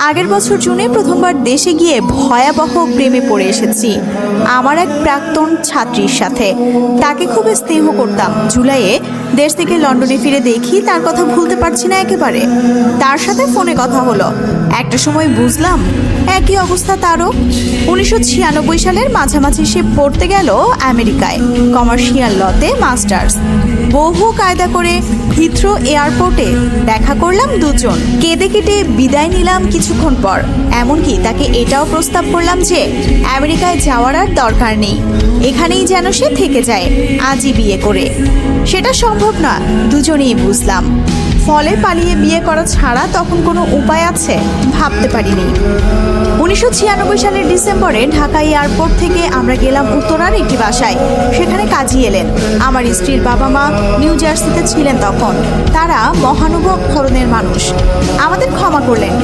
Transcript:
আগের বছর জুনে প্রথমবার দেশে গিয়ে ভয়াবহ প্রেমে পড়ে এসেছি আমার এক প্রাক্তন ছাত্রীর সাথে। তাকে খুব স্নেহ করতাম। জুলাইয়ে দেশ থেকে লন্ডনে ফিরে দেখি তার কথা ভুলতে পারছি না একেবারে। তার সাথে ফোনে কথা হলো। একটা সময় বুঝলাম একই অবস্থা তারও। 1996 সালের মাঝামাঝি সে পড়তে গেল আমেরিকায়, কমার্শিয়াল লতে মাস্টার্স। বহু কায়দা করে হিথ্রো এয়ারপোর্টে দেখা করলাম দুজন। কেঁদে কেটে বিদায় নিলাম কিছুক্ষণ পর। এমনকি তাকে এটাও প্রস্তাব করলাম যে আমেরিকায় যাওয়ার আর দরকার নেই, এখানেই যেন সে থেকে যায় আজই বিয়ে করে। সেটা সম্ভব না, দুজনেই বুঝলাম। ফলে পালিয়ে বিয়ে করা ছাড়া তখন কোনো উপায় আছে ভাবতে পারিনি। 1996 সালের ডিসেম্বরে ঢাকা এয়ারপোর্ট থেকে আমরা গেলাম উত্তরার একটি বাসায়। সেখানে কাজী এলেন। আমার স্ত্রীর বাবা মা নিউ জার্সিতে ছিলেন তখন। তারা মহানুভব ধরনের মানুষ, আমাদের ক্ষমা করলেন।